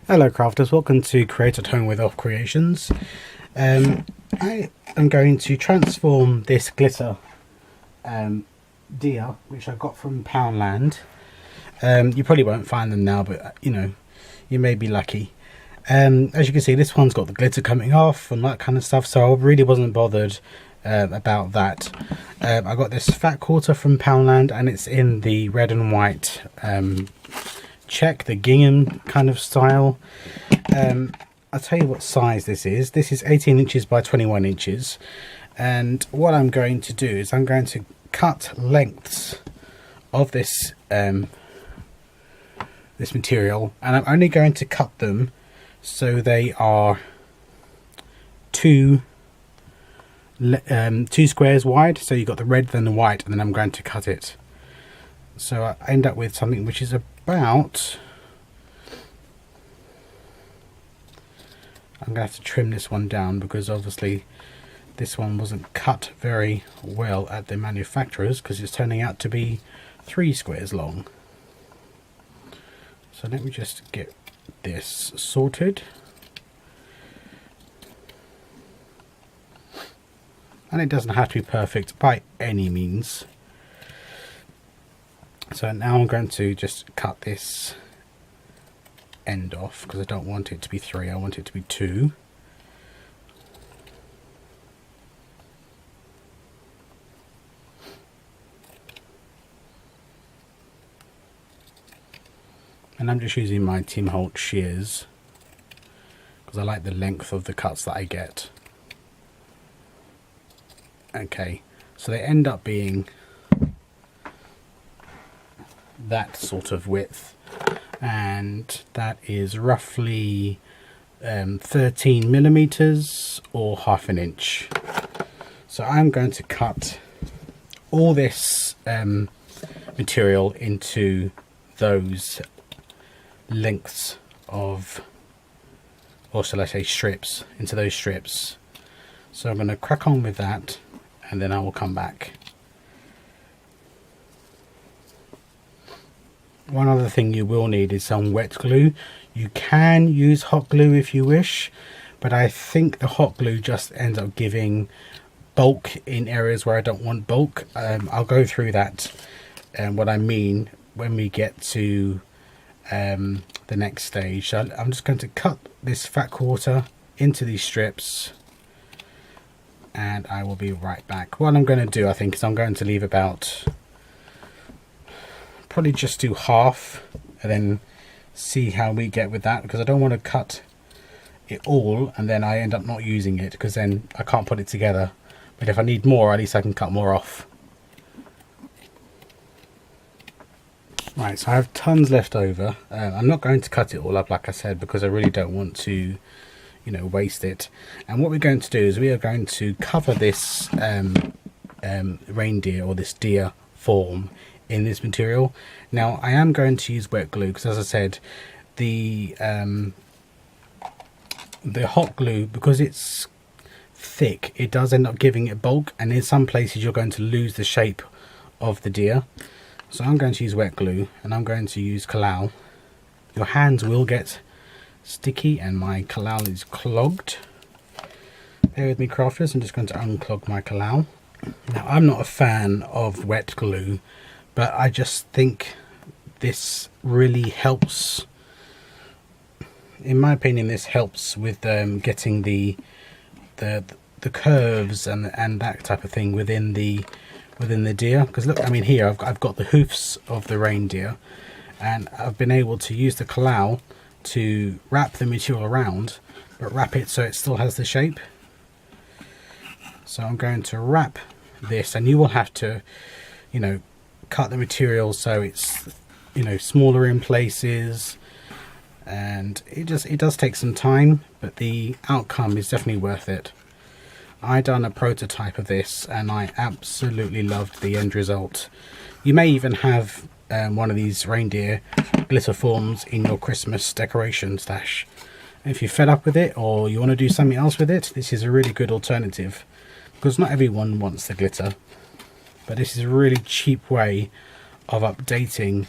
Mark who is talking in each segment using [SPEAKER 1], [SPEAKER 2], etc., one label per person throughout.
[SPEAKER 1] Hello crafters, welcome to Create at Home with Off Creations. I am going to transform this glitter deer, which I got from Poundland. You probably won't find them now, but you know, you may be lucky. As you can see, this one's got the glitter coming off and that kind of stuff, so I really wasn't bothered about that. I got this fat quarter from Poundland and it's in the red and white check, the gingham kind of style. I'll tell you what size this is. This is 18 inches by 21 inches, and what I'm going to do is I'm going to cut lengths of this this material, and I'm only going to cut them so they are two squares wide. So you've got the red then the white, and then I'm going to cut it so I end up with something which is about, I'm going to have to trim this one down because obviously this one wasn't cut very well at the manufacturers, because it's turning out to be 3 squares long. So let me just get this sorted. And it doesn't have to be perfect by any means. So now I'm going to just cut this end off because I don't want it to be 3, I want it to be 2. And I'm just using my Tim Holt shears because I like the length of the cuts that I get. Okay, so they end up being that sort of width, and that is roughly 13 millimeters or half an inch. So I'm going to cut all this material into those lengths of, or shall I say strips, into those strips. So I'm going to crack on with that and then I will come back. One other thing you will need is some wet glue. You can use hot glue if you wish, but I think the hot glue just ends up giving bulk in areas where I don't want bulk. I'll go through that and what I mean when we get to the next stage. So I'm just going to cut this fat quarter into these strips and I will be right back. What I'm going to do, I think, is I'm going to leave about, probably just do half and then see how we get with that, because I don't want to cut it all and then I end up not using it, because then I can't put it together. But if I need more, at least I can cut more off. Right, so I have tons left over. I'm not going to cut it all up, like I said, because I really don't want to, you know, waste it. And what we're going to do is we are going to cover this reindeer or this deer form in this material. Now I am going to use wet glue because, as I said, the hot glue, because it's thick, it does end up giving it bulk, and in some places you're going to lose the shape of the deer. So I'm going to use wet glue and I'm going to use Kalal. Your hands will get sticky and my Kalal is clogged. Bear with me crafters, I'm just going to unclog my Kalal. Now I'm not a fan of wet glue, but I just think this really helps. In my opinion, this helps with getting the curves and that type of thing within the deer. Because look, I mean, here I've got the hoofs of the reindeer, and I've been able to use the Kalal to wrap the material around, but wrap it so it still has the shape. So I'm going to wrap this, and you will have to, you know, cut the material so it's, you know, smaller in places, and it does take some time, but the outcome is definitely worth it. I done a prototype of this and I absolutely loved the end result. You may even have one of these reindeer glitter forms in your Christmas decoration stash. If you're fed up with it or you want to do something else with it, this is a really good alternative, because not everyone wants the glitter. But this is a really cheap way of updating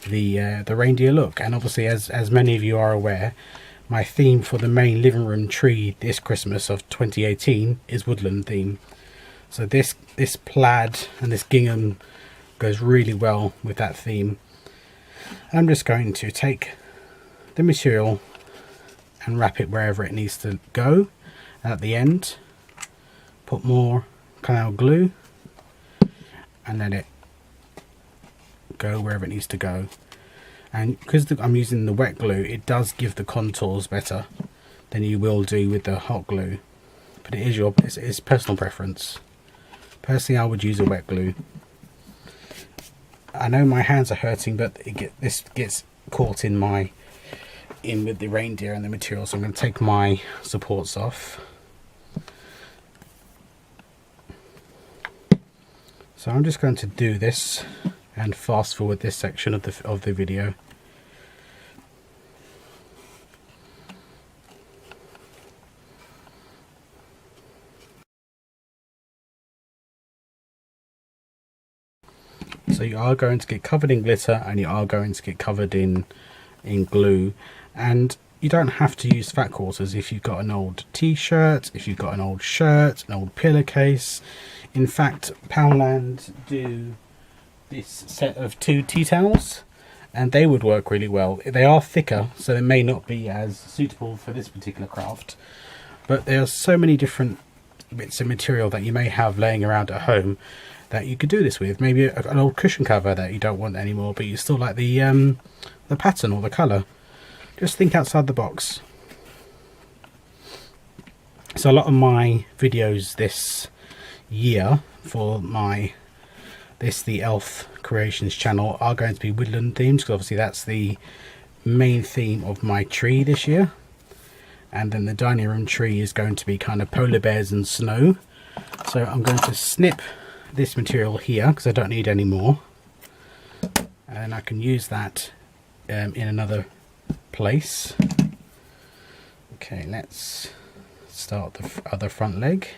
[SPEAKER 1] the reindeer look. And obviously, as many of you are aware, my theme for the main living room tree this Christmas of 2018 is woodland theme. So this plaid and this gingham goes really well with that theme. And I'm just going to take the material and wrap it wherever it needs to go. At the end, put more canal glue and let it go wherever it needs to go. And because I'm using the wet glue, it does give the contours better than you will do with the hot glue. But it is it's personal preference. Personally, I would use a wet glue. I know my hands are hurting, but this gets caught in with the reindeer and the material, so I'm going to take my supports off. So I'm just going to do this and fast forward this section of the video. So you are going to get covered in glitter and you are going to get covered in glue, and you don't have to use fat quarters if you've got an old t-shirt, if you've got an old shirt, an old pillowcase. In fact, Poundland do this set of 2 tea towels and they would work really well. They are thicker, so they may not be as suitable for this particular craft, but there are so many different bits of material that you may have laying around at home that you could do this with. Maybe an old cushion cover that you don't want anymore, but you still like the pattern or the colour. Just think outside the box. So a lot of my videos this year for the Elf Creations channel are going to be woodland themed, because obviously that's the main theme of my tree this year. And then the dining room tree is going to be kind of polar bears and snow. So I'm going to snip this material here because I don't need any more, and I can use that in another place. Okay, let's start the other front leg.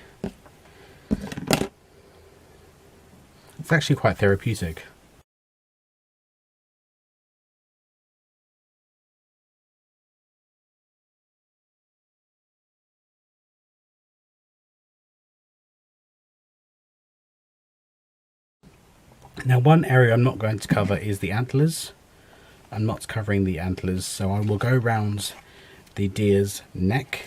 [SPEAKER 1] It's actually quite therapeutic. Now, one area I'm not going to cover is the antlers. I'm not covering the antlers, so I will go around the deer's neck.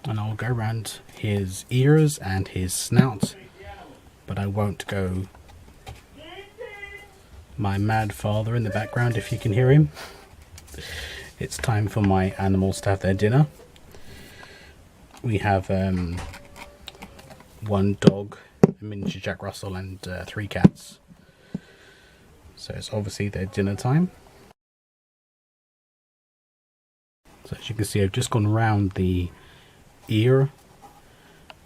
[SPEAKER 1] And I'll go around his ears and his snout, but I won't go my mad father in the background if you can hear him. It's time for my animals to have their dinner. We have 1 dog, a miniature Jack Russell, and 3 cats. So it's obviously their dinner time. So as you can see, I've just gone round the ear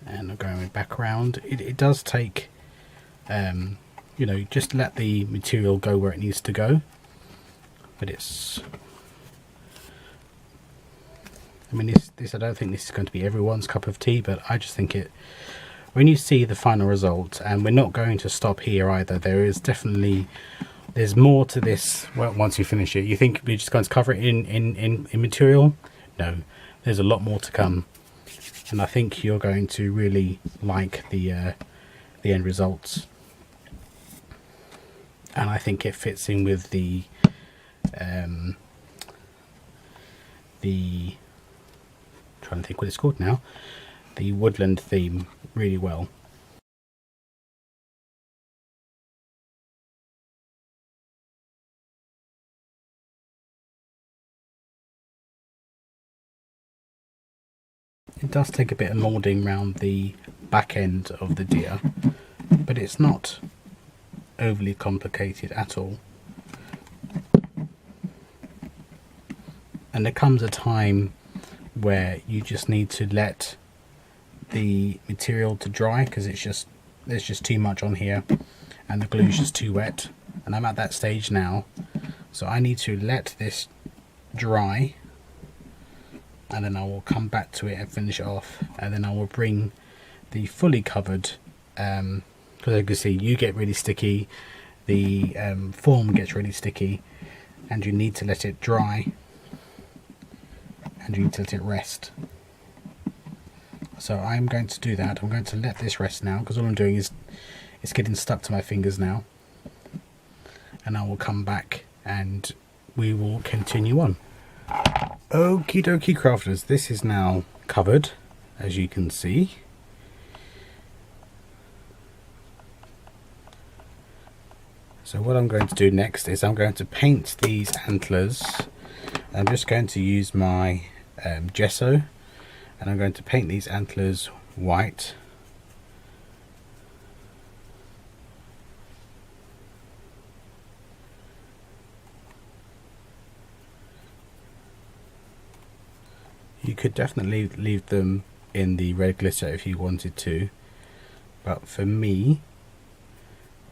[SPEAKER 1] and I'm going back around. It does take, you know, just let the material go where it needs to go. But it's, I mean, this I don't think this is going to be everyone's cup of tea, but I just think it, when you see the final result, and we're not going to stop here either, there is definitely, there's more to this. Well, once you finish it, you think we're just going to cover it in material? No, there's a lot more to come, and I think you're going to really like the end results. And I think it fits in with the trying to think what it's called now, the woodland theme really well. It does take a bit of moulding around the back end of the deer, but it's not overly complicated at all. And there comes a time where you just need to let the material to dry, because there's just too much on here and the glue is just too wet, and I'm at that stage now, so I need to let this dry, and then I will come back to it and finish it off, and then I will bring the fully covered, because as you can see, you get really sticky, the form gets really sticky, and you need to let it dry, and you need to let it rest. So I'm going to do that. I'm going to let this rest now, because all I'm doing is it's getting stuck to my fingers now, and I will come back and we will continue on. Okie dokie crafters, this is now covered, as you can see. So what I'm going to do next is I'm going to paint these antlers. I'm just going to use my gesso, and I'm going to paint these antlers white. You could definitely leave them in the red glitter if you wanted to, but for me,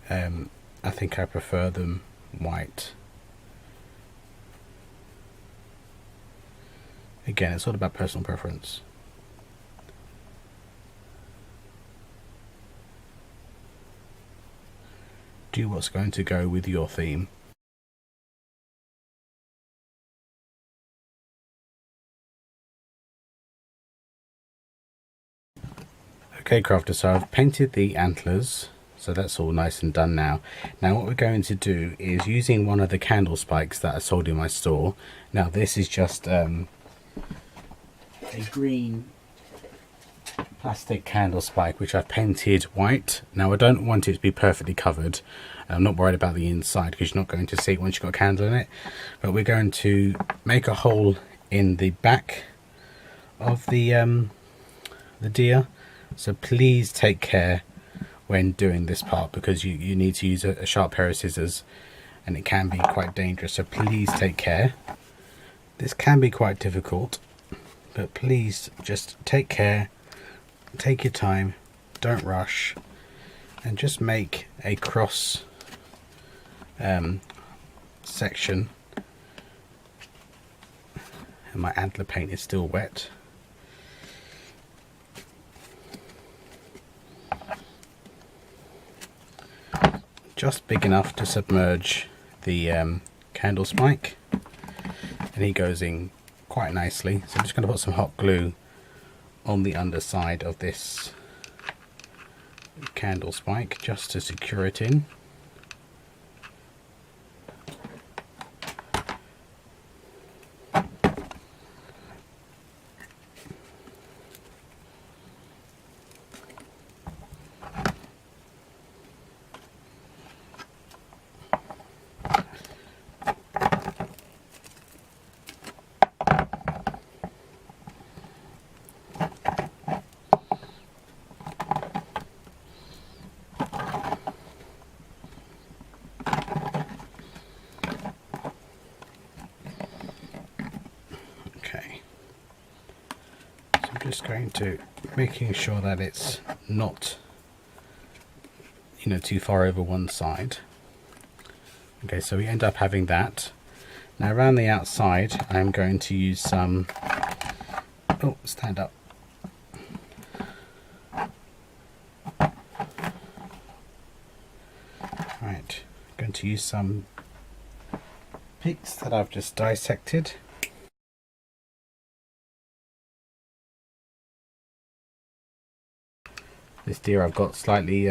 [SPEAKER 1] I think I prefer them white. Again, it's all about personal preference. Do what's going to go with your theme. Okay crafters, so I've painted the antlers, so that's all nice and done now. Now what we're going to do is, using one of the candle spikes that I sold in my store. Now this is just a green plastic candle spike which I've painted white. Now I don't want it to be perfectly covered. I'm not worried about the inside because you're not going to see it once you've got a candle in it. But we're going to make a hole in the back of the deer. So please take care when doing this part, because you need to use a sharp pair of scissors and it can be quite dangerous. So please take care. This can be quite difficult, but please just take care, take your time, don't rush, and just make a cross section. And my antler paint is still wet. Just big enough to submerge the candle spike, and he goes in quite nicely. So I'm just going to put some hot glue on the underside of this candle spike just to secure it in. Just going to making sure that it's not, you know, too far over one side. Okay, so we end up having that. Now around the outside I'm going to use some, oh, stand up. Right, I'm going to use some picks that I've just dissected. This deer I've got slightly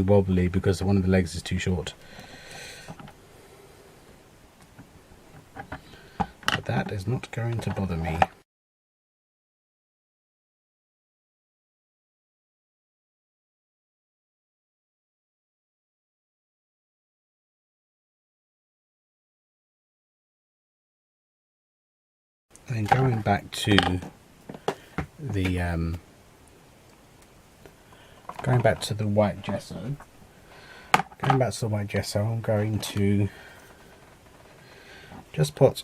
[SPEAKER 1] wobbly because one of the legs is too short. But that is not going to bother me. And then going back to the white gesso. I'm going to just put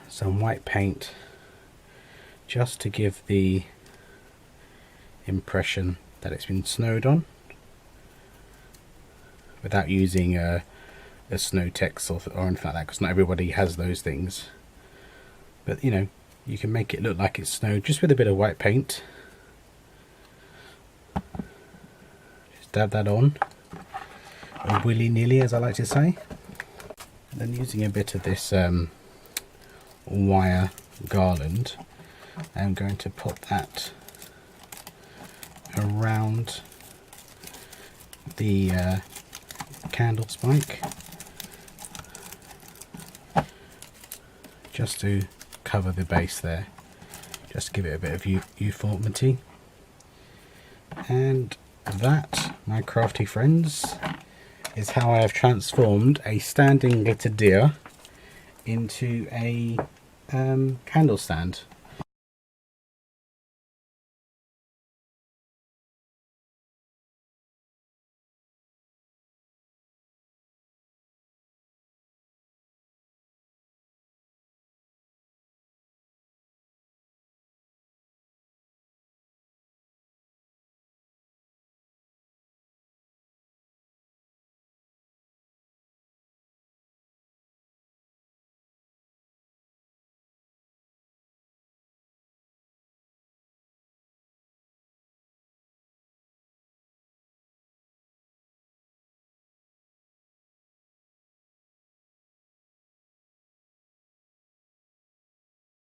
[SPEAKER 1] some white paint just to give the impression that it's been snowed on, without using a snow text or anything like that, because not everybody has those things. But you know, you can make it look like it's snowed just with a bit of white paint. dab that on willy-nilly, as I like to say. And then using a bit of this wire garland, I'm going to put that around the candle spike, just to cover the base there, just to give it a bit of uniformity. And that, my crafty friends, is how I have transformed a standing glitter deer into a candle stand.